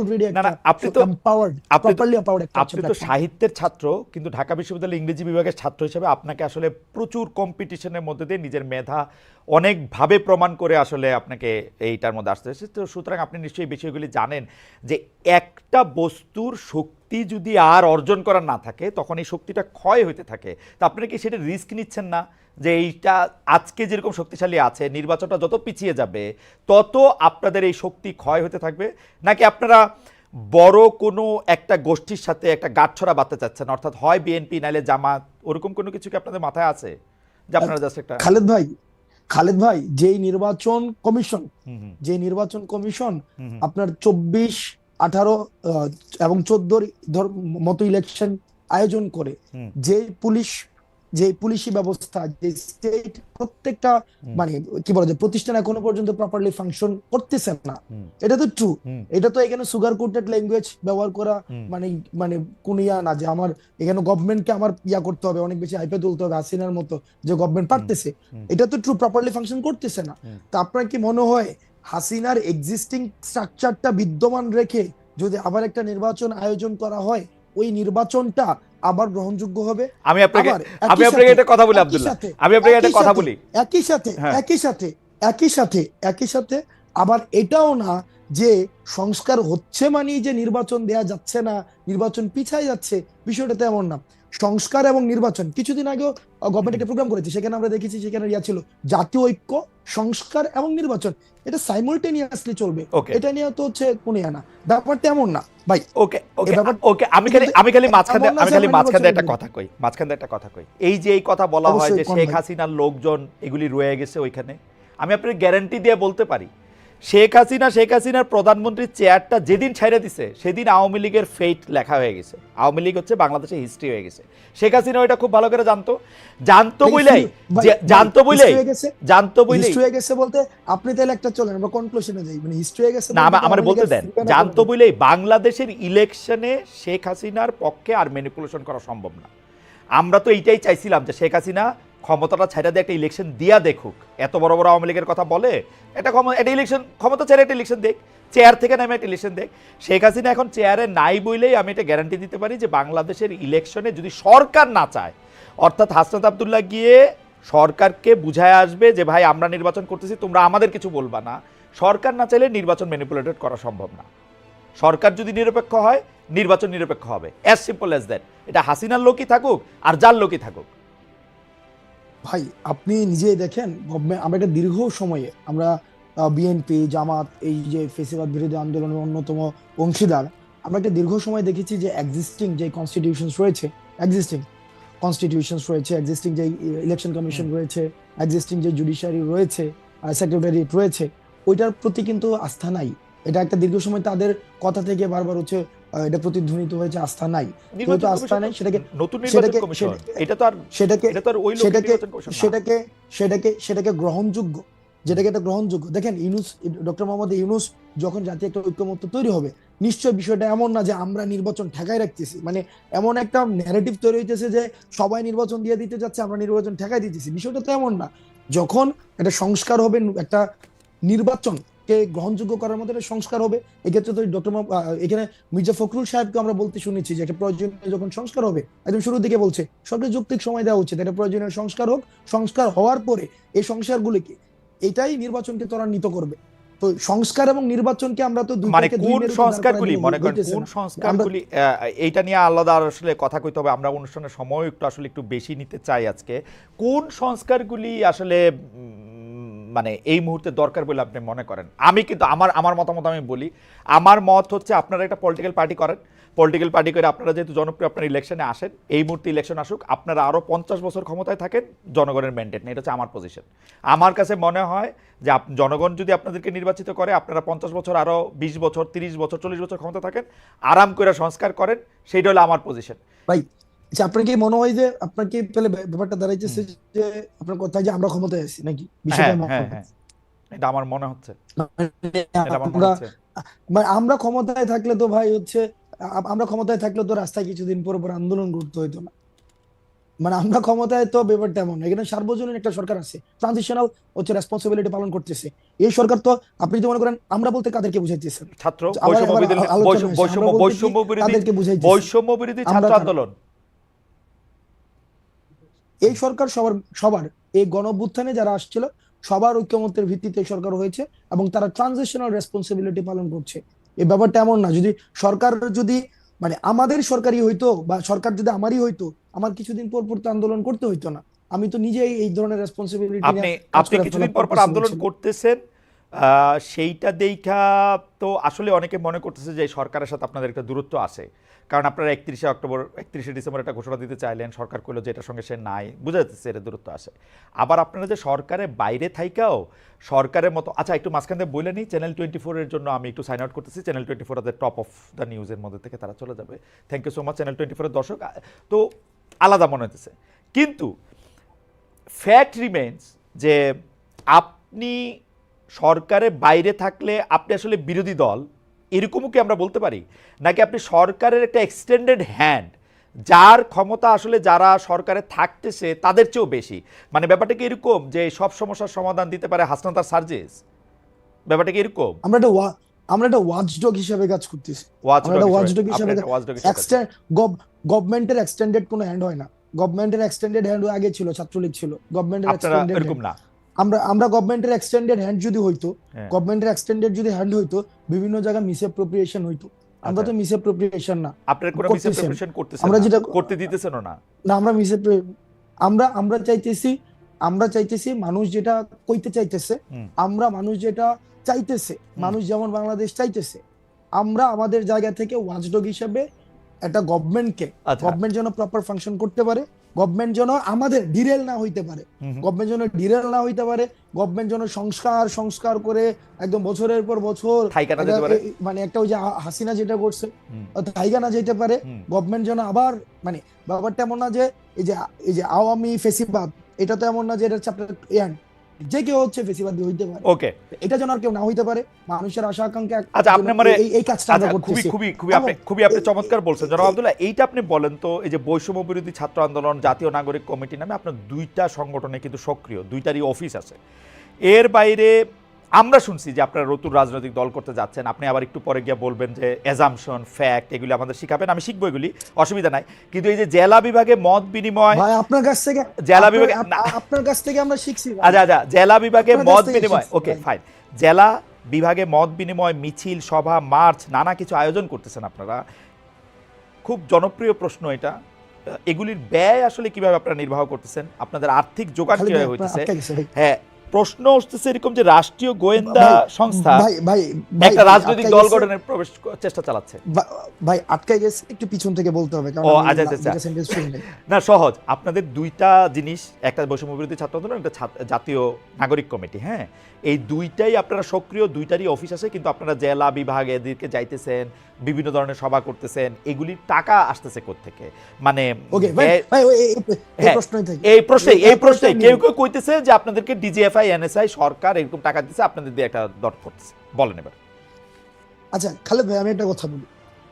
Already না একটা না, আপনি তো এম্পাওয়ার্ড, আপনি তো প্রপারলি এম্পাওয়ার্ড একটা আপনি তো সাহিত্যের ছাত্র, কিন্তু ঢাকা বিশ্ববিদ্যালয়ের ইংরেজি বিভাগের ছাত্র হিসেবে আপনাকে আসলে প্রচুর কম্পিটিশনের মধ্যে দিয়ে নিজের মেধা অনেকভাবে প্রমাণ করে আসলে আপনাকে এইটার মধ্যে আসতে হয়েছে। তো সুতরাং আপনি নিশ্চয়ই এই বিষয়গুলি জানেন যে একটা বস্তুর শক্তি যদি আর অর্জন করার না থাকে তখন এই শক্তিটা ক্ষয় হতে থাকে। তো আপনারা কি সেটা রিস্ক নিচ্ছেন না যে এইটা আজকে যেরকম শক্তিশালী আছে, নির্বাচনটা যত পিছিয়ে যাবে তত আপনাদের এই শক্তি ক্ষয় হতে থাকবে? নাকি আপনারা বড় কোনো একটা গোষ্ঠীর সাথে একটা গাঁটছড়া বাঁধতে চাচ্ছেন, অর্থাৎ হয় বিএনপি নাইলে জামাত, ওরকম কোনো কিছু কি আপনাদের মাথায় আছে যে আপনারা জাস্ট একটা? খালেদ ভাই, খালেদ ভাই, যেই নির্বাচন কমিশন, হুম হুম যে নির্বাচন কমিশন হুম হুম আপনার 24, 18 এবং 14 মতো ইলেকশন আয়োজন করে, হুম যে পুলিশ, যে পুলিশি ব্যবস্থা, যে স্টেট, প্রত্যেকটা হুম মানে কি বলা যায় প্রতিষ্ঠান এখনো পর্যন্ত প্রপারলি ফাংশন করতেছে না। হুম এটা তো ট্রু। হুম এটা তো এখানে সুগার কোটেড ল্যাঙ্গুয়েজ ব্যবহার করা হুম মানে মানে কোন ইয়া না যে আমার এখানে গভর্নমেন্টকে আমার ইয়া করতে হবে, অনেক বেশি হাইপে তুলতে হবে হাসিনার মতো, যে গভর্নমেন্ট হুম পারতেছে। হুম এটা তো ট্রু, প্রপারলি ফাংশন করতেছে না। হুম। তো আপনার কি মনে হয় হাসিনার এক্সিস্টিং স্ট্রাকচারটা বিদ্যমান রেখে যদি আবার একটা নির্বাচন আয়োজন করা হয়, ওই নির্বাচনটা আবার গ্রহণযোগ্য হবে? আমি আপনাকে আবার আমি একই আপনাকে সাথে, একটা কথা বলি একই আব্দুল্লাহ, সাথে, আমি আপনাকে একটা একই কথা সাথে, বলি। একই সাথে, হ্যাঁ। একই সাথে, একই সাথে, একই সাথে আবার এটাও না যে সংস্কার হচ্ছে মানে যে নির্বাচন দেয়া যাচ্ছে না, নির্বাচন পিছায় যাচ্ছে, বিষয়টা তেমন না। সংস্কার এবং নির্বাচন, কিছুদিন আগেও গভর্নমেন্ট একটা প্রোগ্রাম করেছে, সেখানে আমরা দেখেছি, সেখানে ইয়া ছিল জাতীয় ঐক্য, সংস্কার এবং নির্বাচন, এটা সাইমultaneously চলবে। ওকে এটা নিয়ে তো হচ্ছে কোনো ইয়া না, ব্যাপারটা এমন না ভাই। ওকে এই ওকে ব্যাপার ওকে, আমি খালি কিন্তু আমি খালি মাঝখানে এমন না আমি যে খালি আমরা মাঝখানে নির্বাচনের একটা বিরুদ্ধে। কথা কই, মাঝখানে একটা কথা কই। এই যে এই কথা বলা হয় অবশ্যই যে কোন শেখ ভাই। হাসিনার লোকজন এগুলি রয়ে গেছে ওইখানে, আমি আপনাকে গ্যারান্টি দিয়ে বলতে পারি শেখ হাসিনার প্রধানমন্ত্রীর চেয়ারটা যেদিন ছাইড়ে দিছে সেদিন আওয়ামী লীগের ফেট লেখা হয়ে গেছে। আওয়ামী লীগ হচ্ছে বাংলাদেশের হিস্ট্রি হয়ে গেছে। শেখ হাসিনা ওইটা খুব ভালো করে জানতো, জানতো বইলাই, ভাই ভাই জানতো বইলাই, হিস্ট্রি হয়ে গেছে, জানতো বইলাই। হিস্ট্রি হয়ে গেছে বলতে আপনি তাহলে একটা চলেন আমরা কনক্লুশনে যাই, মানে হিস্ট্রি হয়ে গেছে না, বলতে কি আমার আওয়ামী বলতে লীগের দেন, সিলভানা জানতো পড়বে? বইলেই বাংলাদেশের ইলেকশনে শেখ হাসিনার পক্ষে আর ম্যানিপুলেশন করা সম্ভব না। আমরা তো এইটাই চাইছিলাম যে শেখ হাসিনা ক্ষমতাটা ছাইড়া দিয়ে একটা ইলেকশন দিয়া দেখুক। এত বড় বড় আওয়ামী লীগের কথা বলে, একটা ইলেকশন ক্ষমতা ছাড়া একটা ইলেকশন দেখ, চেয়ার থেকে নামে একটা ইলেকশন দেখ। শেখ হাসিনা এখন চেয়ারে নাই বইলেই আমি এটা গ্যারান্টি দিতে পারি যে বাংলাদেশের ইলেকশনে যদি সরকার না চায়, অর্থাৎ হাসনাত আব্দুল্লাহ গিয়ে সরকারকে বুঝায় আসবে যে ভাই আমরা নির্বাচন করতেছি, তোমরা আমাদের কিছু বলবা না, সরকার না চাইলে নির্বাচন ম্যানিপুলেটেড করা সম্ভব না। সরকার যদি নিরপেক্ষ হয় নির্বাচন নিরপেক্ষ হবে, অ্যাজ সিম্পল অ্যাজ দ্যাট। এটা হাসিনার লোকই থাকুক আর যার লোকই থাকুক। ভাই আপনি নিজেই দেখেন, গভর্নমেন্ট আমরা একটা দীর্ঘ সময়ে আমরা বিএনপি জামাত এই যে ফেসিবাদ বিরোধী আন্দোলনের অন্যতম অংশীদার, আমরা একটা দীর্ঘ সময় দেখেছি যে এক্সিস্টিং যে কনস্টিটিউশনস রয়েছে, এক্সিস্টিং কনস্টিটিউশনস রয়েছে, এক্সিস্টিং যে ইলেকশন কমিশন রয়েছে, এক্সিস্টিং যে জুডিশিয়ারি রয়েছে, সেক্রেটারিয়েট রয়েছে, ওইটার প্রতি কিন্তু আস্থা নাই। এটা একটা দীর্ঘ সময় তাদের কথা থেকে বারবার হচ্ছে এটা প্রতিধ্বনিত হয়েছে, আস্থা নাই। যেহেতু নির্বাচন আস্থা কমিশন তো নাই সেটাকে নতুন নির্বাচন সেটাকে কমিশন, এটা তো আর সেটাকে এটা তো আর ওই লোকের সেটাকে নির্বাচন কমিশন না। সেটাকে সেটাকে গ্রহণযোগ্য, যেটাকে এটা গ্রহণযোগ্য দেখেন, ইউনুস, ডক্টর মোহাম্মদ ইউনুস যখন জাতীয় একটা ঐক্যমত্য তৈরি হবে, নিশ্চয় বিষয়টা এমন না যে আমরা নির্বাচন ঠেকাই রাখতেছি, মানে এমন একটা ন্যারেটিভ তৈরি হইতেছে যে সবাই নির্বাচন দিয়ে দিতে যাচ্ছে, আমরা নির্বাচন ঠেকাই দিতেছি, বিষয়টা তো এমন না। যখন একটা সংস্কার হবে, একটা নির্বাচনকে গ্রহণযোগ্য করার মতো একটা সংস্কার হবে, এক্ষেত্রে তো ডক্টর এখানে মির্জা ফখরুল সাহেবকে আমরা বলতে শুনেছি যে একটা প্রয়োজনীয় যখন সংস্কার হবে, একদম শুরুর দিকে বলছে সরকার যৌক্তিক সময় দেওয়া উচিত, একটা প্রয়োজনীয় সংস্কার হোক, সংস্কার হওয়ার পরে এই সংস্কারগুলিকে, এটাই নির্বাচনকে ত্বরান্বিত করবে। তো সংস্কার এবং নির্বাচনকে আমরা তো মানে দুইটাকে দুই কোন মেরুতে দাঁড় করায় সংস্কারগুলি, দিলে মনে করেন হইতেছে কোন না। আমরা সংস্কারগুলি, এইটা নিয়ে আলাদা আসলে কথা কইতে হবে, আমরা অনুষ্ঠানের সময় একটু আসলে একটু বেশি নিতে চাই আজকে। কোন সংস্কারগুলি আসলে মানে এই মুহূর্তে দরকার বলে আপনি মনে করেন? আমি কিন্তু আমার আমার মতামত আমি বলি, আমার মত হচ্ছে আপনারা একটা পলিটিক্যাল পার্টি করেন, পলিটিক্যাল পার্টি করে আপনারা যেহেতু জনপ্রিয়, আপনারা ইলেকশনে আসেন, এই মুহূর্তে ইলেকশন আসুক, আপনারা আরও 50 বছর ক্ষমতায় থাকেন, জনগণের ম্যান্ডেট নেই, এটা হচ্ছে আমার পজিশন। আমার কাছে মনে হয় যে জনগণ যদি আপনাদেরকে নির্বাচিত করে, আপনারা 50 বছর, আরও 20 বছর, 30 বছর, 40 বছর ক্ষমতা থাকেন, আরাম করে সংস্কার করেন, সেইটা হলো আমার পজিশন। ভাই, আচ্ছা আপনার কি মনে হয় যে আপনার কি তাহলে ব্যাপারটা দাঁড়াইতেছে যে আপনার কথায় যে আমরা ক্ষমতায় আছি নাকি, বিষয়টা হ্যাঁ এমন? হ্যাঁ হ্যাঁ, এটা আমার মনে হচ্ছে, মানে এটা আমার মনে আমরা, হচ্ছে। মানে আমরা ক্ষমতায় থাকলে তো ভাই হচ্ছে আমরা ক্ষমতায় থাকলে তো রাস্তায় কিছুদিন পর পর আন্দোলন করতে হইতো না, মানে আমরা ক্ষমতায় তো ব্যাপারটা এমন না। এখানে সার্বজনীন একটা সরকার আছে, ট্রানজিশনাল হচ্ছে রেসপন্সিবিলিটি পালন করতেছে এই সরকার। তো আপনি তো মনে করেন আমরা বলতে কাদেরকে বুঝাইতেছেন? ছাত্র আবার বৈষম্য আবার বিরোধী আলোচনা আসে, আমরা বলতে কি কাদেরকে বুঝাইতেছি? বৈষম্য বিরোধী আমরা ছাত্র কারা? আন্দোলন। এই সরকার সবার সবার এই গণ অভ্যুত্থানে যারা আসছিল সবার ঐক্যমত্যের ভিত্তিতে এই সরকার হয়েছে, এবং তারা ট্রানজিশনাল রেসপন্সিবিলিটি পালন করছে। এই ব্যাপারটা এমন না, যদি সরকার যদি মানে আমাদের সরকারই হইতো বা সরকার যদি আমারই হইতো, আমার কিছুদিন পর পর তো আন্দোলন করতে হইতো না। আমি তো নিজেই এই ধরনের রেসপন্সিবিলিটি নিয়ে আপনি কাজ আপনি করে কিছুদিন ফেলার পর পর পসিবল আন্দোলন ছিল। করতেছেন, সেইটা দেখা তো আসলে অনেকে মনে করতেছে যে এই সরকারের সাথে আপনাদের একটা দূরত্ব আছে, কারণ আপনারা 31শে ডিসেম্বর একটা ঘোষণা দিতে চাইলেন, সরকার কইলো যে এটার সঙ্গে সে নাই, বোঝা যাচ্ছে এটা দূরত্ব আছে। আবার আপনারা যে সরকারের বাইরে থাইকাও সরকারের মতো, আচ্ছা একটু মাঝখান থেকে বলে নিই, চ্যানেল 24 এর জন্য আমি একটু সাইন আউট করতেছি। চ্যানেল 24 তাদের টপ অফ দ্য নিউজের মধ্যে থেকে তারা চলে যাবে। Thank you so much channel 24 এর দর্শক। তো আলাদা মনে হতেছে, কিন্তু ফ্যাক্ট রিমেন্স যে আপনি সরকারের বাইরে থাকলে আপনি আসলে বিরোধী দল, এরকমও কি আমরা বলতে পারি? নাকি আপনি সরকারের একটা এক্সটেন্ডেড হ্যান্ড, যার ক্ষমতা আসলে যারা সরকারে থাকতেছে তাদের চেয়েও বেশি? মানে ব্যাপারটা কি এরকম যে সব সমস্যার সমাধান দিতে পারে হাসনাত আর সার্জিস? ব্যাপারটা কি এরকম? আমরা একটা ওয়াচডগ হিসেবে কাজ করতেছি। আমরা ওয়াচডগ একটা হিসেবে ওয়াচডগ আপনি হিসেবে একটা ওয়াচডগ হিসেবে গভর্নমেন্টের এক্সটেন্ডেড কোনো হ্যান্ড হয় না। গভর্নমেন্টের এক্সটেন্ডেড হ্যান্ড আগে ছিল, ছাত্রলীগ ছিল গভর্নমেন্টের আপনারা এক্সটেন্ডেড এরকম হ্যান্ড। না? আমরা গভর্নমেন্টের এক্সটেন্ডেড হ্যান্ড যদি হইতো, হ্যাঁ, গভর্নমেন্টের এক্সটেন্ডেড যদি হ্যান্ড হইতো, বিভিন্ন জায়গায় মিসঅ্যাপ্রোপ্রিয়েশন হইতো। আমরা আচ্ছা, তো মিসঅ্যাপ্রোপ্রিয়েশন না আপনার কোনো করতেছেন। মিসঅ্যাপ্রোপ্রিয়েশন করতেছেন আমরা না, যেটা করতে দিতেছেনও না। না, আমরা আমরা চাইতেছি মানুষ যেটা কইতে চাইতেছে, হুম, মানুষ যেটা চাইতেছে, হুম, মানুষ যেমন বাংলাদেশ চাইতেছে, আমরা আমাদের জায়গা থেকে ওয়াচডগ হিসেবে একটা আচ্ছা, গভর্নমেন্ট যেন প্রপার ফাংশন করতে পারে, গভর্নমেন্ট যেন আমাদের ডিরেল না হইতে পারে, হুম, হুম, গভর্নমেন্ট যেন সংস্কার সংস্কার করে একদম বছরের পর বছর থাইকানা একটা যেতে পারে। মানে একটা ওই যে হাসিনা যেটা করছে হুম, থাইগা না যেতে পারে। হুম, গভর্নমেন্ট যেন আবার মানে ব্যাপারটা এমন না যে এই যে আওয়ামী ফেসিবাদ, এটা তো এমন না যে এটা চ্যাপ্টার যে কেউ হচ্ছে ফেসিবাদী হইতে পারে। ওকে। এটা যেন আর কেউ না হইতে পারে, মানুষের আশা আকাঙ্ক্ষা আচ্ছা, আপনি মানে এই কাজটা আচ্ছা, আমরা খুবই করতেছি। খুবই খুবই এবং খুবই আপনি চমৎকার বলছেন জনাব আব্দুল্লাহ। এইটা আপনি বলেন তো, এই যে বৈষম্য বিরোধী ছাত্র আন্দোলন, জাতীয় নাগরিক কমিটি নামে আপনার দুইটা সংগঠনে কিন্তু সক্রিয়, দুইটারই অফিস আছে। এর বাইরে আমরা শুনছি যে আপনারা নতুন রাজনৈতিক দল করতে যাচ্ছেন। আপনি আবার একটু পরে গিয়ে বলবেন যে অ্যাজাম্পশন, ফ্যাক্ট এগুলি আমাদের শিখাবেন, আমি শিখবো এগুলি, অসুবিধা নাই। কিন্তু এই যে জেলা বিভাগে মত বিনিময়, ভাই আপনার কাছ থেকে জেলা বিভাগে না, আপনার কাছ থেকে আমরা শিখছি ভাই। আচ্ছা আচ্ছা, জেলা বিভাগে আপনার কাছ মত থেকে বিনিময়, শিখছি ওকে ভাই। ফাইন। জেলা বিভাগে মত বিনিময়, মিছিল, সভা, মার্চ, নানা কিছু আয়োজন করতেছেন আপনারা। খুব জনপ্রিয় প্রশ্ন এটা, এগুলির ব্যয় আসলে কিভাবে আপনারা নির্বাহ করতেছেন? আপনাদের আর্থিক যোগান খালিদ ভাই কিভাবে আপনার হইতেছে? আটকে গেছে ভাই। হ্যাঁ, প্রশ্ন উঠতেছে এরকম যে রাষ্ট্রীয় গোয়েন্দা ভাই সংস্থা ভাই ভাই ভাই একটা ভাই, রাজনৈতিক আটকে দল গেছে। গঠনের চেষ্টা চালাচ্ছে। ভাই আটকে গেছে, একটু পিছন থেকে বলতে হবে কারণ ও আমি আচ্ছা আচ্ছা আচ্ছা। দুইটা সেন্টেন্স শুনি নাই। না, সহজ। আপনাদের দুইটা জিনিস, একটা বৈষম্য বিরোধী ছাত্র আন্দোলন, একটা জাতীয় নাগরিক কমিটি। হ্যাঁ, এই দুইটাই আপনারা সক্রিয়, দুইটারই অফিস আছে, কিন্তু আপনারা জেলা বিভাগ এদিকে যাইতেছেন, বিভিন্ন ধরনের সভা করতেছেন, এগুলির টাকা আসতেছে কোত্থেকে? মানে ওকে ভাই ভাই এই হ্যাঁ, প্রশ্নই থাকে। এই প্রশ্নে কেউ কেউ কইতেছে যে আপনাদেরকে ডিজিএফআই, এনএসআই, সরকার এরকম টাকা দিচ্ছে, আপনাদের দিয়ে একটা দর করতেছে। বলেন এবার। আচ্ছা খালেদ ভাই, আমি একটা কথা বলি।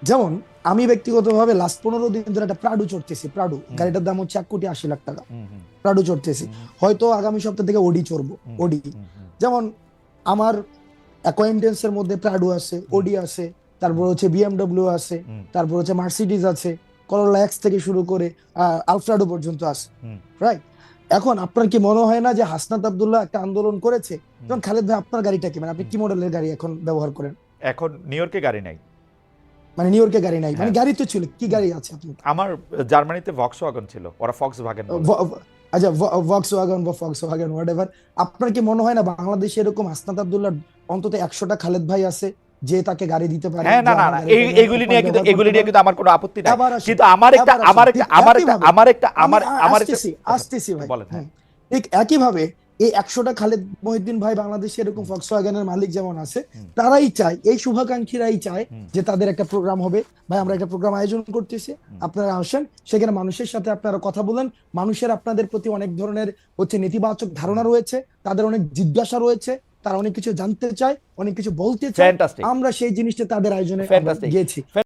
যেমন আমি ব্যক্তিগতভাবে লাস্ট 15 দিন ধরে একটা প্রাডু চড়তেছি। প্রাডু গাড়িটার দাম হচ্ছে 1,80,00,000 টাকা। হুম, হুম, প্রাডু চড়তেছি, হয়তো আগামী সপ্তাহ থেকে ওডি চড়বো। হুম, ওডি হুম, হুম, যেমন আমার অ্যাকোয়েন্টেন্সের মধ্যে প্রাডু আছে, ওডি আছে, তারপর হচ্ছে বিএমডব্লিউ আছে, হুম, তারপর হচ্ছে মার্সিডিজ আছে, করোলা এক্স থেকে শুরু করে আলফ্রাডো পর্যন্ত আছে, হুম, রাইট? এখন আপনার কি মনে হয় না যে হাসনাত আব্দুল্লাহ একটা আন্দোলন করেছে? যেমন খালেদ ভাই, আপনার গাড়িটা কি, মানে আপনি কি মডেলের গাড়ি এখন ব্যবহার করেন? এখন নিউ ইয়র্কে গাড়ি নাই। মানে নিউ ইয়র্কে গাড়ি নাই, মানে হ্যাঁ, গাড়ি তো ছিল, কি গাড়ি আছে আপনার? আমার জার্মানিতে ভক্সওয়াগন ছিল, ওরা ফক্সওয়াগন বলে। আচ্ছা, ভক্সওয়াগন বা ফক্সওয়াগন হোয়াটএভার। আপনার কি মনে হয় না বাংলাদেশে এরকম হাসনাত আব্দুল্লাহ অন্তত 100টা খালেদ ভাই আছে যে তাকে গাড়ি দিতে পারে? হ্যাঁ, না না না, এগুলি নিয়ে কিন্তু আমার কোনো আপত্তি নাই। আবার আসি, কিন্তু আমার একটা আবার আসি, আমার একটা ঠিক আমার একটা একইভাবে আমার একটা আমি আমার একটা আসতেছি আচ্ছা, আসতেছি ভাই। বলেন। হ্যাঁ, ঠিক একইভাবে এই 100টা খালেদ মহিউদ্দিন ভাই বাংলাদেশে এরকম ফক্সওয়াগনের মালিক যেমন আছে, হুম, তারাই চায়, এই শুভাকাঙ্ক্ষীরাই চায় হুম, যে তাদের একটা প্রোগ্রাম হবে। ভাই আমরা একটা প্রোগ্রাম আয়োজন করতেছি, আপনারা আসেন, সেখানে মানুষের সাথে আপনারা কথা বলেন। মানুষের আপনাদের প্রতি অনেক ধরনের হচ্ছে নেতিবাচক ধারণা রয়েছে, তাদের অনেক জিজ্ঞাসা রয়েছে, তারা অনেক কিছু জানতে চায়, অনেক কিছু বলতে চায়। ফ্যান্টাস্টিক, আমরা সেই জিনিসটা তাদের আয়োজনে আমরা ফ্যান্টাস্টিক। গিয়েছি।